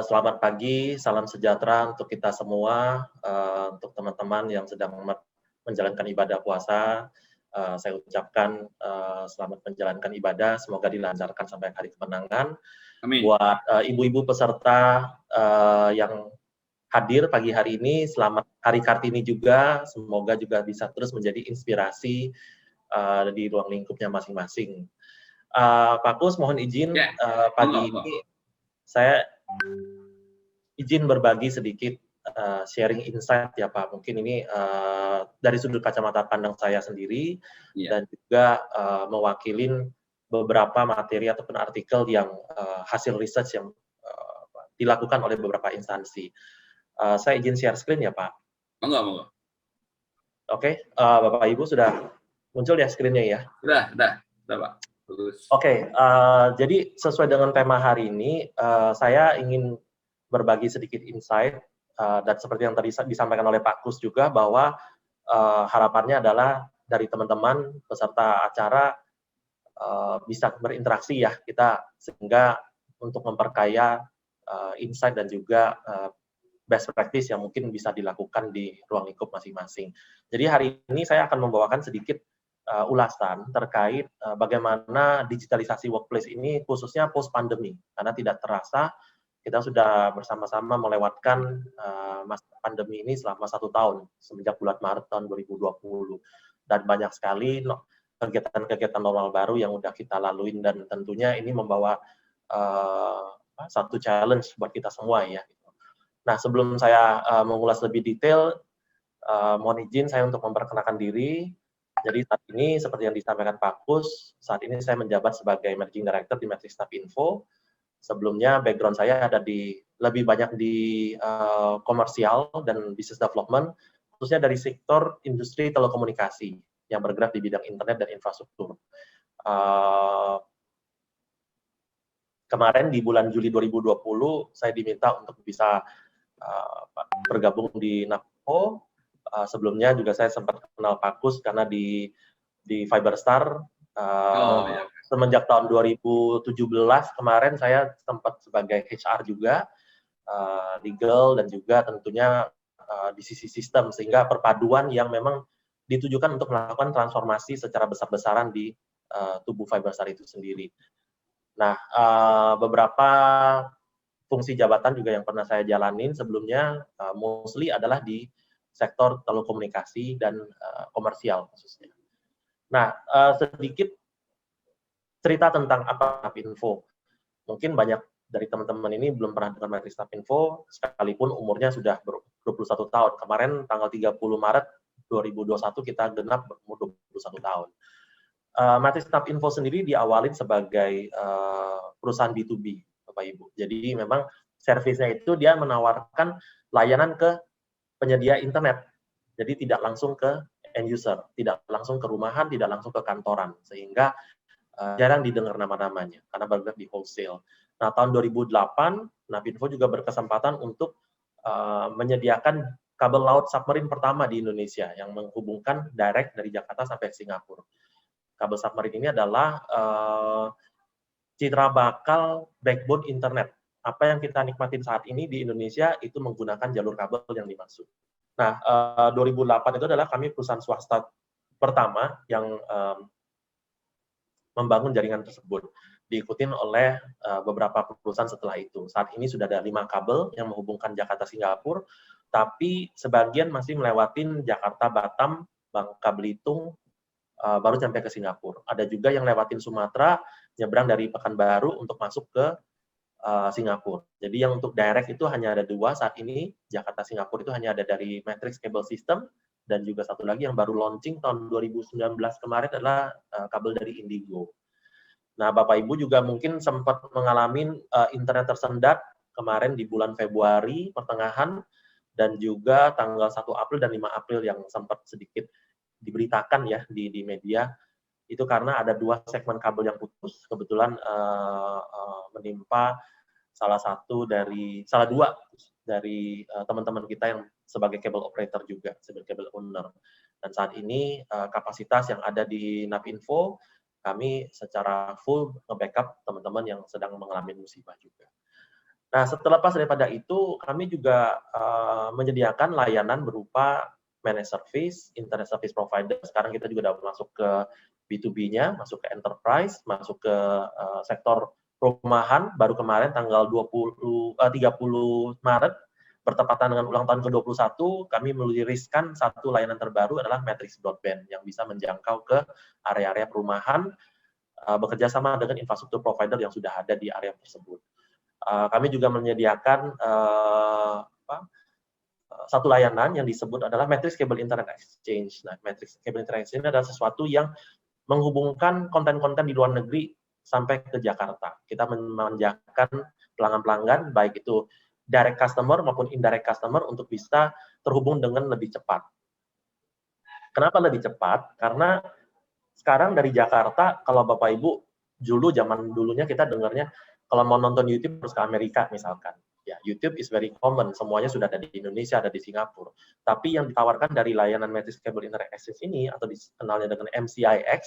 selamat pagi, salam sejahtera untuk kita semua, untuk teman-teman yang sedang menjalankan ibadah puasa. Saya ucapkan selamat menjalankan ibadah, semoga dilancarkan sampai hari kemenangan. Amin. Buat ibu-ibu peserta yang hadir pagi hari ini, selamat Hari Kartini juga, semoga juga bisa terus menjadi inspirasi di ruang lingkupnya masing-masing. Pak Kus, mohon izin Ya, pagi monggo. ini saya izin berbagi sedikit sharing insight ya Pak. Mungkin ini dari sudut kacamata pandang saya sendiri Iya. dan juga mewakilin beberapa materi ataupun artikel yang hasil research yang dilakukan oleh beberapa instansi. Saya izin share screen ya Pak. Monggo. Oke, Bapak Ibu sudah muncul ya screen-nya ya? Sudah, Pak. Bagus. Oke, jadi sesuai dengan tema hari ini, saya ingin berbagi sedikit insight, dan seperti yang tadi disampaikan oleh Pak Kus juga bahwa harapannya adalah dari teman-teman peserta acara bisa berinteraksi ya kita, sehingga untuk memperkaya insight dan juga best practice yang mungkin bisa dilakukan di ruang lingkup masing-masing. Jadi hari ini saya akan membawakan sedikit ulasan terkait bagaimana digitalisasi workplace ini khususnya post pandemi, karena tidak terasa kita sudah bersama-sama melewatkan masa pandemi ini selama 1 tahun semenjak bulan Maret tahun 2020, dan banyak sekali kegiatan-kegiatan normal baru yang udah kita laluin, dan tentunya ini membawa satu challenge buat kita semua ya. Nah, sebelum saya mengulas lebih detail, mohon izin saya untuk memperkenalkan diri. Jadi saat ini seperti yang disampaikan Pak Kus, saat ini saya menjabat sebagai Managing Director di Matrix Staff Info. Sebelumnya background saya ada lebih banyak di komersial dan business development, khususnya dari sektor industri telekomunikasi yang bergerak di bidang internet dan infrastruktur. Kemarin di bulan Juli 2020 saya diminta untuk bisa bergabung di NAPCO. Sebelumnya juga saya sempat kenal Pak Kus karena di Fiberstar. Ya. Semenjak tahun 2017 kemarin saya sempat sebagai HR juga, legal, dan juga tentunya di sisi sistem, sehingga perpaduan yang memang ditujukan untuk melakukan transformasi secara besar-besaran di tubuh Fiberstar itu sendiri. Nah, beberapa fungsi jabatan juga yang pernah saya jalanin sebelumnya mostly adalah di sektor telekomunikasi dan komersial khususnya. Nah, sedikit cerita tentang apa Info. Mungkin banyak dari teman-teman ini belum pernah dengar Matrix Staff Info, sekalipun umurnya sudah 21 tahun. Kemarin tanggal 30 Maret 2021 kita genap berumur 21 tahun. Matrix Staff Info sendiri diawalin sebagai perusahaan B2B, Bapak Ibu. Jadi memang servisnya itu dia menawarkan layanan ke penyedia internet. Jadi tidak langsung ke end user, tidak langsung ke rumahan, tidak langsung ke kantoran, sehingga jarang didengar nama-namanya karena bergerak di wholesale. Nah, tahun 2008, Napinfo juga berkesempatan untuk menyediakan kabel laut submarine pertama di Indonesia yang menghubungkan direct dari Jakarta sampai Singapura. Kabel submarine ini adalah citra bakal backbone internet. Apa yang kita nikmatin saat ini di Indonesia itu menggunakan jalur kabel yang dimaksud. Nah, 2008 itu adalah kami perusahaan swasta pertama yang membangun jaringan tersebut. Diikutin oleh beberapa perusahaan setelah itu. Saat ini sudah ada 5 kabel yang menghubungkan Jakarta Singapura, tapi sebagian masih melewatin Jakarta Batam, Bangka Belitung, baru sampai ke Singapura. Ada juga yang lewatin Sumatera, nyebrang dari Pekanbaru untuk masuk ke Singapura. Jadi yang untuk direct itu hanya ada 2 saat ini, Jakarta Singapura itu hanya ada dari Matrix Cable System, dan juga satu lagi yang baru launching tahun 2019 kemarin adalah kabel dari Indigo. Nah, Bapak Ibu juga mungkin sempat mengalami internet tersendat kemarin di bulan Februari pertengahan, dan juga tanggal 1 April dan 5 April yang sempat sedikit diberitakan ya di media, itu karena ada 2 segmen kabel yang putus, kebetulan menimpa salah 2 dari teman-teman kita yang sebagai cable operator juga, sebagai cable owner. Dan saat ini kapasitas yang ada di Napinfo, kami secara full nge-backup teman-teman yang sedang mengalami musibah juga. Nah, setelah daripada itu, kami juga menyediakan layanan berupa managed service, internet service provider. Sekarang kita juga udah masuk ke B2B-nya, masuk ke enterprise, masuk ke sektor perumahan. Baru kemarin tanggal 30 Maret, bertepatan dengan ulang tahun ke-21, kami meriliskan satu layanan terbaru adalah Matrix Broadband yang bisa menjangkau ke area-area perumahan, bekerja sama dengan infrastruktur provider yang sudah ada di area tersebut. Kami juga menyediakan satu layanan yang disebut adalah Matrix Cable Internet Exchange. Nah, Matrix Cable Internet Exchange adalah sesuatu yang menghubungkan konten-konten di luar negeri sampai ke Jakarta. Kita memanjakan pelanggan-pelanggan, baik itu direct customer maupun indirect customer, untuk bisa terhubung dengan lebih cepat. Kenapa lebih cepat? Karena sekarang dari Jakarta, kalau Bapak Ibu, zaman dulunya kita dengarnya, kalau mau nonton YouTube harus ke Amerika misalkan. Ya, YouTube is very common, semuanya sudah ada di Indonesia, ada di Singapura. Tapi yang ditawarkan dari layanan Matrix Cable Internet Exchange ini, atau dikenalnya dengan MCIX,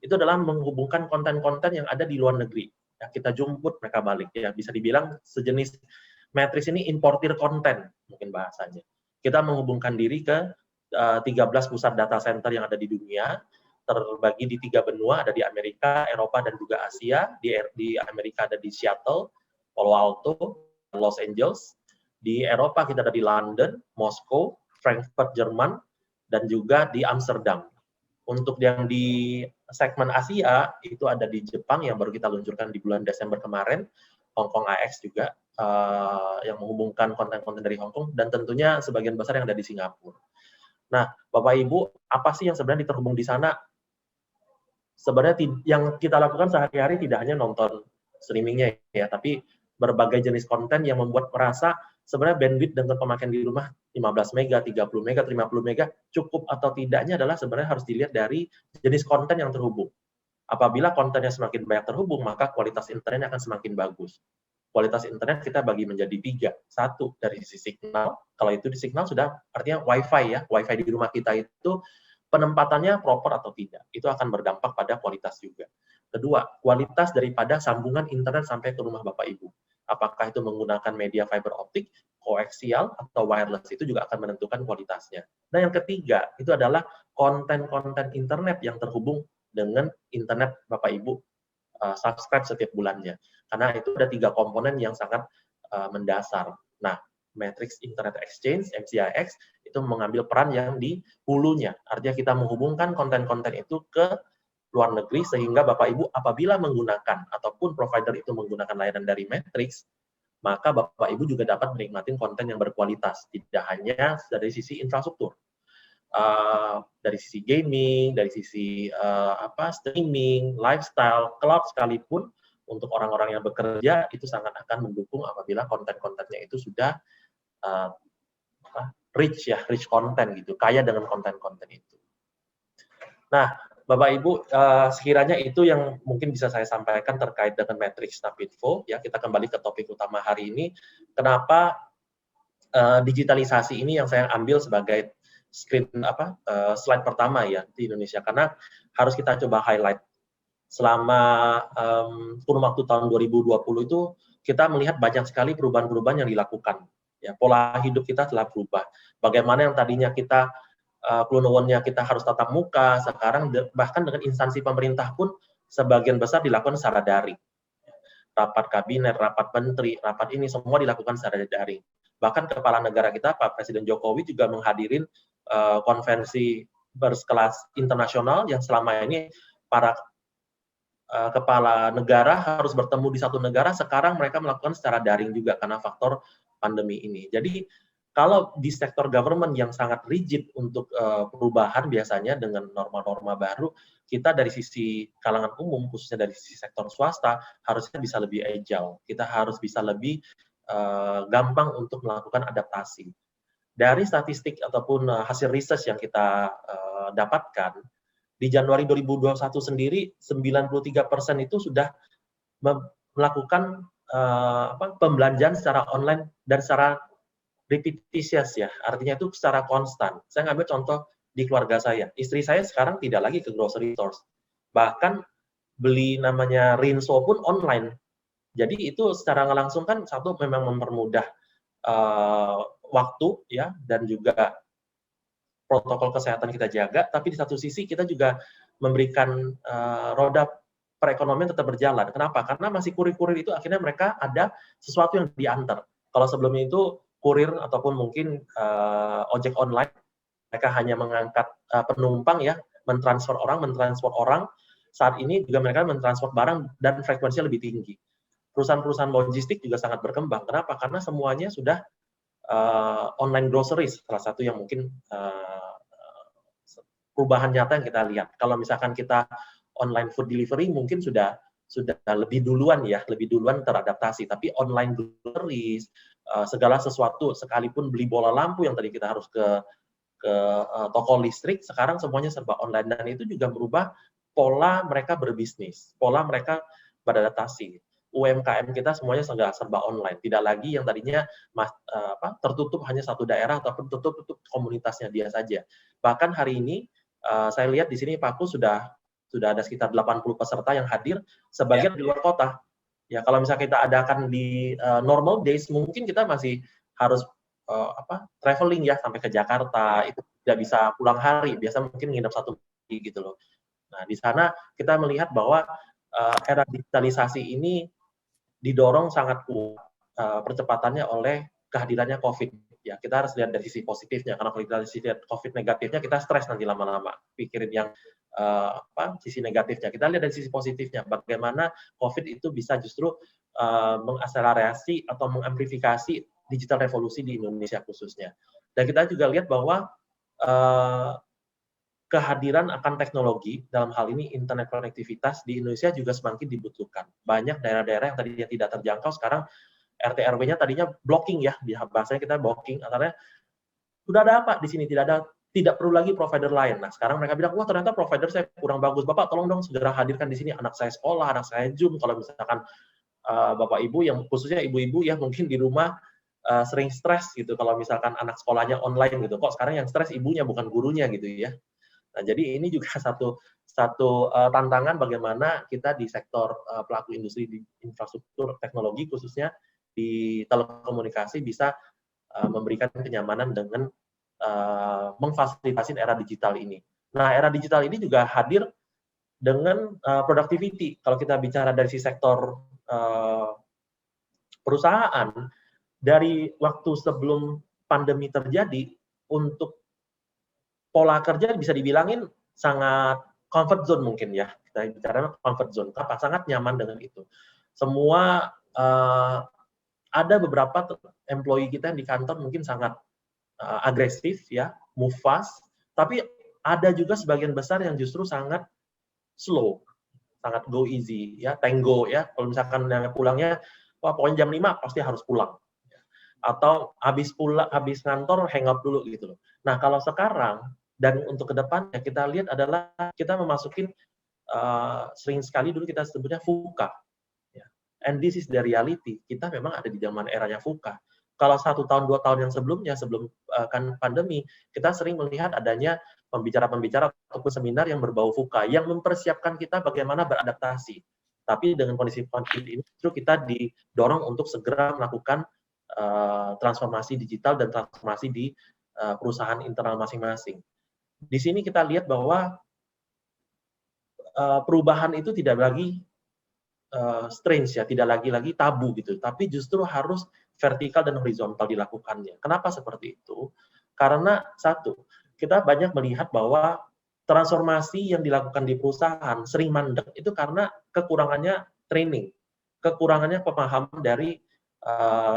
itu adalah menghubungkan konten-konten yang ada di luar negeri. Ya, kita jemput mereka balik. Ya, bisa dibilang sejenis Matrix ini importir konten, mungkin bahasanya. Kita menghubungkan diri ke 13 pusat data center yang ada di dunia, terbagi di 3 benua, ada di Amerika, Eropa, dan juga Asia. Di Amerika ada di Seattle, Palo Alto, Los Angeles. Di Eropa kita ada di London, Moskow, Frankfurt, Jerman, dan juga di Amsterdam. Untuk yang di segmen Asia, itu ada di Jepang yang baru kita luncurkan di bulan Desember kemarin, Hong Kong AX juga, yang menghubungkan konten-konten dari Hong Kong, dan tentunya sebagian besar yang ada di Singapura. Nah, Bapak Ibu, apa sih yang sebenarnya terhubung di sana? Sebenarnya yang kita lakukan sehari-hari tidak hanya nonton streamingnya ya, tapi berbagai jenis konten yang membuat merasa sebenarnya bandwidth dengan pemakaian di rumah 15 mega, 30 mega, 50 mega cukup atau tidaknya adalah sebenarnya harus dilihat dari jenis konten yang terhubung. Apabila kontennya semakin banyak terhubung, maka kualitas internet akan semakin bagus. Kualitas internet kita bagi menjadi 3. Satu, dari sisi signal. Kalau itu di signal sudah artinya WiFi ya. WiFi di rumah kita itu penempatannya proper atau tidak. Itu akan berdampak pada kualitas juga. Kedua, kualitas daripada sambungan internet sampai ke rumah Bapak Ibu. Apakah itu menggunakan media fiber optik, koaksial, atau wireless, itu juga akan menentukan kualitasnya. Nah, yang ketiga, itu adalah konten-konten internet yang terhubung dengan internet Bapak Ibu subscribe setiap bulannya. Karena itu ada 3 komponen yang sangat mendasar. Nah, Matrix Internet Exchange, MCIX, itu mengambil peran yang di hulunya. Artinya kita menghubungkan konten-konten itu ke luar negeri, sehingga Bapak Ibu apabila menggunakan, ataupun provider itu menggunakan layanan dari Matrix, maka Bapak Ibu juga dapat menikmati konten yang berkualitas, tidak hanya dari sisi infrastruktur. Dari sisi gaming, dari sisi streaming, lifestyle, cloud sekalipun, untuk orang-orang yang bekerja, itu sangat akan mendukung apabila konten-kontennya itu sudah rich content gitu, kaya dengan konten-konten itu. Nah, Bapak Ibu, sekiranya itu yang mungkin bisa saya sampaikan terkait dengan Matrix Snapinfo. Ya, kita kembali ke topik utama hari ini. Kenapa digitalisasi ini yang saya ambil sebagai slide pertama ya di Indonesia, karena harus kita coba highlight. Selama kurun waktu tahun 2020 itu kita melihat banyak sekali perubahan-perubahan yang dilakukan. Ya, pola hidup kita telah berubah. Bagaimana yang tadinya kita kelunuannya kita harus tatap muka, sekarang bahkan dengan instansi pemerintah pun sebagian besar dilakukan secara daring. Rapat kabinet, rapat menteri, rapat ini semua dilakukan secara daring. Bahkan kepala negara kita, Pak Presiden Jokowi, juga menghadirin konferensi berkelas internasional yang selama ini para kepala negara harus bertemu di satu negara, sekarang mereka melakukan secara daring juga karena faktor pandemi ini. Jadi kalau di sektor government yang sangat rigid untuk perubahan biasanya dengan norma-norma baru, kita dari sisi kalangan umum, khususnya dari sisi sektor swasta, harusnya bisa lebih agile. Kita harus bisa lebih gampang untuk melakukan adaptasi. Dari statistik ataupun hasil research yang kita dapatkan, di Januari 2021 sendiri, 93% itu sudah melakukan pembelanjaan secara online dan secara repetitious ya, artinya itu secara konstan. Saya ngambil contoh di keluarga saya. Istri saya sekarang tidak lagi ke grocery stores. Bahkan beli namanya Rinso pun online. Jadi itu secara nggak langsung kan satu memang mempermudah waktu ya, dan juga protokol kesehatan kita jaga, tapi di satu sisi kita juga memberikan roda perekonomian tetap berjalan. Kenapa? Karena masih kurir-kurir itu akhirnya mereka ada sesuatu yang diantar. Kalau sebelumnya itu kurir ataupun mungkin ojek online, mereka hanya mengangkat penumpang ya, mentransfer orang. Saat ini juga mereka mentransfer barang dan frekuensinya lebih tinggi. Perusahaan-perusahaan logistik juga sangat berkembang. Kenapa? Karena semuanya sudah online groceries, salah satu yang mungkin perubahan nyata yang kita lihat. Kalau misalkan kita online food delivery mungkin sudah lebih duluan teradaptasi, tapi online groceries, segala sesuatu, sekalipun beli bola lampu yang tadi kita harus ke toko listrik, sekarang semuanya serba online, dan itu juga merubah pola mereka berbisnis, pola mereka beradaptasi. UMKM kita semuanya serba online, tidak lagi yang tadinya tertutup hanya satu daerah ataupun tutup komunitasnya dia saja. Bahkan hari ini saya lihat di sini Pak Ku sudah ada sekitar 80 peserta yang hadir, sebagian di luar kota. Ya, kalau misalnya kita adakan di normal days, mungkin kita masih harus traveling ya sampai ke Jakarta, itu tidak bisa pulang hari, biasa mungkin nginep 1 hari gitu loh. Nah, di sana kita melihat bahwa era digitalisasi ini didorong sangat kuat percepatannya oleh kehadirannya COVID. Ya, kita harus lihat dari sisi positifnya, karena kalau kita lihat COVID negatifnya, kita stres nanti lama-lama pikirin yang sisi negatifnya. Kita lihat dari sisi positifnya, bagaimana COVID itu bisa justru mengakselerasi atau mengamplifikasi digital revolusi di Indonesia khususnya. Dan kita juga lihat bahwa kehadiran akan teknologi, dalam hal ini internet konektivitas di Indonesia juga semakin dibutuhkan. Banyak daerah-daerah yang tadinya tidak terjangkau, sekarang RT RW-nya tadinya blocking ya, bahasanya kita blocking, artinya sudah ada apa di sini, tidak perlu lagi provider lain. Nah, sekarang mereka bilang, wah ternyata provider saya kurang bagus, Bapak tolong dong segera hadirkan di sini, anak saya sekolah, anak saya Zoom, kalau misalkan Bapak Ibu yang khususnya ibu-ibu ya mungkin di rumah sering stres gitu, kalau misalkan anak sekolahnya online gitu, kok sekarang yang stres ibunya bukan gurunya gitu ya. Nah, jadi ini juga satu tantangan bagaimana kita di sektor pelaku industri di infrastruktur teknologi khususnya di telekomunikasi bisa memberikan kenyamanan dengan memfasilitasi era digital ini. Nah, era digital ini juga hadir dengan productivity. Kalau kita bicara dari si sektor perusahaan, dari waktu sebelum pandemi terjadi, untuk pola kerja bisa dibilangin sangat comfort zone mungkin ya, kita bicara comfort zone, sangat nyaman dengan itu. Semua ada beberapa employee kita yang di kantor mungkin sangat agresif ya, move fast, tapi ada juga sebagian besar yang justru sangat slow, sangat go easy ya, tango ya. Kalau misalkan pulangnya, wah pokoknya jam 5 pasti harus pulang. Atau habis kantor hang out dulu gitu loh. Nah, kalau sekarang dan untuk ke depannya kita lihat adalah kita memasukin sering sekali dulu kita sebutnya VUCA. Ya. And this is the reality. Kita memang ada di zaman eranya VUCA. Kalau 1 tahun 2 tahun yang sebelumnya, sebelum kan pandemi, kita sering melihat adanya pembicara-pembicara ataupun seminar yang berbau VUCA, yang mempersiapkan kita bagaimana beradaptasi. Tapi dengan kondisi ini justru kita didorong untuk segera melakukan transformasi digital dan transformasi di perusahaan internal masing-masing. Di sini kita lihat bahwa perubahan itu tidak lagi strange ya, tidak lagi tabu gitu, tapi justru harus vertikal dan horizontal dilakukannya. Kenapa seperti itu? Karena satu, kita banyak melihat bahwa transformasi yang dilakukan di perusahaan sering mandek itu karena kekurangannya training, kekurangannya pemahaman dari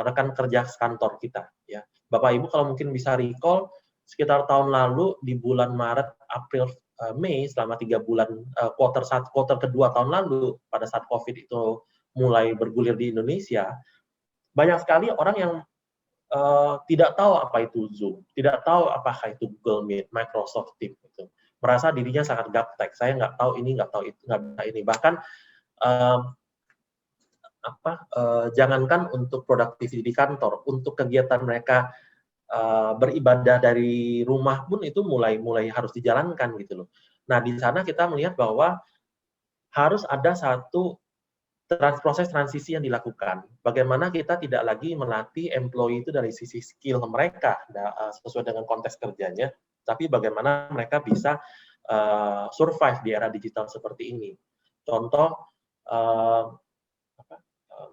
rekan kerja kantor kita ya. Bapak Ibu kalau mungkin bisa recall sekitar tahun lalu di bulan Maret, April, Mei, selama 3 bulan quarter kedua tahun lalu pada saat COVID itu mulai bergulir di Indonesia, banyak sekali orang yang tidak tahu apa itu Zoom, tidak tahu apakah itu Google Meet, Microsoft Teams gitu. Merasa dirinya sangat gaptek, saya nggak tahu ini, nggak tahu itu, nggak bisa ini. Bahkan jangankan untuk produktivitas di kantor, untuk kegiatan mereka beribadah dari rumah pun itu mulai harus dijalankan gitu loh. Nah, di sana kita melihat bahwa harus ada satu proses transisi yang dilakukan. Bagaimana kita tidak lagi melatih employee itu dari sisi skill mereka sesuai dengan konteks kerjanya, tapi bagaimana mereka bisa survive di era digital seperti ini. Contoh,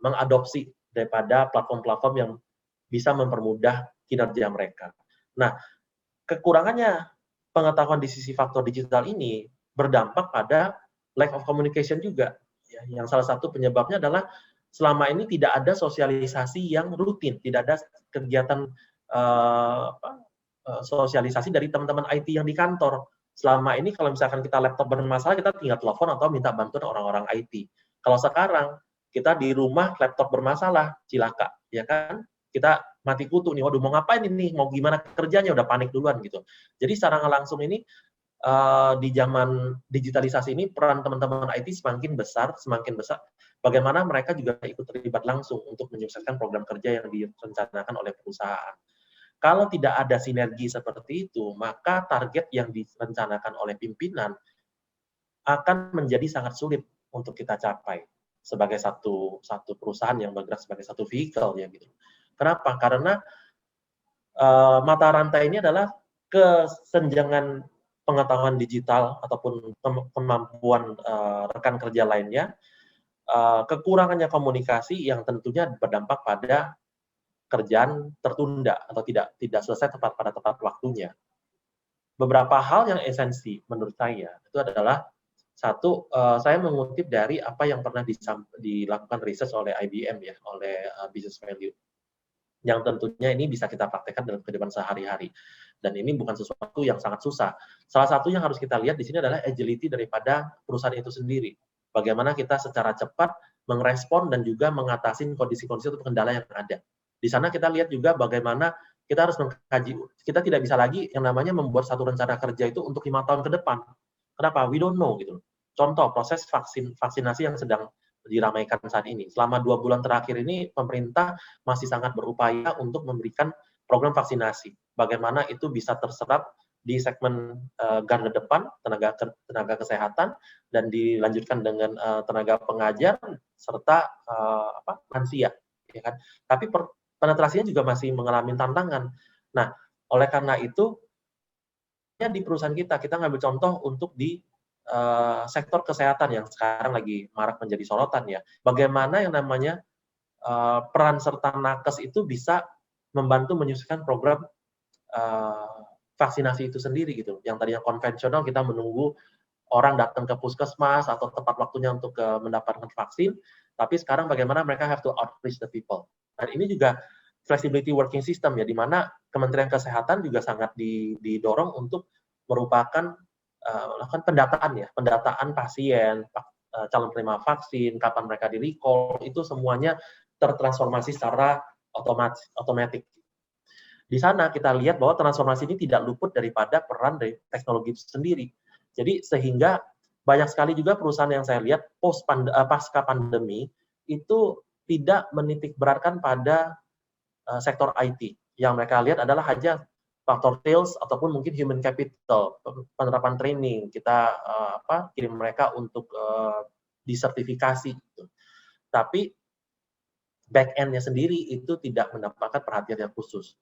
mengadopsi daripada platform-platform yang bisa mempermudah kinerja mereka. Nah, kekurangannya pengetahuan di sisi faktor digital ini berdampak pada lack of communication juga. Yang salah satu penyebabnya adalah selama ini tidak ada sosialisasi yang rutin, tidak ada kegiatan sosialisasi dari teman-teman IT yang di kantor. Selama ini kalau misalkan kita laptop bermasalah, kita tinggal telepon atau minta bantuan orang-orang IT. Kalau sekarang kita di rumah laptop bermasalah, cilaka, ya kan? Kita mati kutu nih, waduh mau ngapain ini, mau gimana kerjanya, udah panik duluan gitu. Jadi secara langsung ini di zaman digitalisasi ini peran teman-teman IT semakin besar. Bagaimana mereka juga ikut terlibat langsung untuk menyukseskan program kerja yang direncanakan oleh perusahaan. Kalau tidak ada sinergi seperti itu, maka target yang direncanakan oleh pimpinan akan menjadi sangat sulit untuk kita capai sebagai satu perusahaan yang bergerak sebagai satu vehicle ya gitu. Kenapa? Karena mata rantai ini adalah kesenjangan pengetahuan digital ataupun kemampuan rekan kerja lainnya, kekurangannya komunikasi yang tentunya berdampak pada kerjaan tertunda atau tidak selesai pada tepat waktunya. Beberapa hal yang esensi menurut saya itu adalah satu, saya mengutip dari apa yang pernah dilakukan research oleh IBM ya, oleh Business Value, yang tentunya ini bisa kita praktekkan dalam kehidupan sehari-hari. Dan ini bukan sesuatu yang sangat susah. Salah satu yang harus kita lihat di sini adalah agility daripada perusahaan itu sendiri. Bagaimana kita secara cepat merespon dan juga mengatasi kondisi-kondisi atau kendala yang ada. Di sana kita lihat juga bagaimana kita harus mengkaji, kita tidak bisa lagi yang namanya membuat satu rencana kerja itu untuk 5 tahun ke depan. Kenapa? We don't know gitu. Contoh, proses vaksinasi yang sedang diramaikan saat ini. Selama 2 bulan terakhir ini, pemerintah masih sangat berupaya untuk memberikan program vaksinasi. Bagaimana itu bisa terserap di segmen garda depan, tenaga kesehatan, dan dilanjutkan dengan tenaga pengajar, serta lansia. Ya kan? Tapi penetrasinya juga masih mengalami tantangan. Nah, oleh karena itu, di perusahaan kita ngambil contoh untuk di sektor kesehatan yang sekarang lagi marak menjadi sorotan ya. Bagaimana yang namanya peran serta nakes itu bisa membantu menyukseskan program vaksinasi itu sendiri gitu. Yang tadinya konvensional kita menunggu orang datang ke puskesmas atau tepat waktunya untuk mendapatkan vaksin, tapi sekarang bagaimana mereka have to outreach the people. Dan ini juga flexibility working system ya, di mana Kementerian Kesehatan juga sangat didorong untuk merupakan melakukan pendataan pasien, calon penerima vaksin, kapan mereka di recall, itu semuanya tertransformasi secara otomatis. Di sana kita lihat bahwa transformasi ini tidak luput daripada peran dari teknologi itu sendiri. Jadi sehingga banyak sekali juga perusahaan yang saya lihat pasca pandemi itu tidak menitik beratkan pada sektor IT. Yang mereka lihat adalah hanya faktor sales ataupun mungkin human capital, penerapan training, kita kirim mereka untuk disertifikasi gitu. Tapi back end-nya sendiri itu tidak mendapatkan perhatian yang khusus.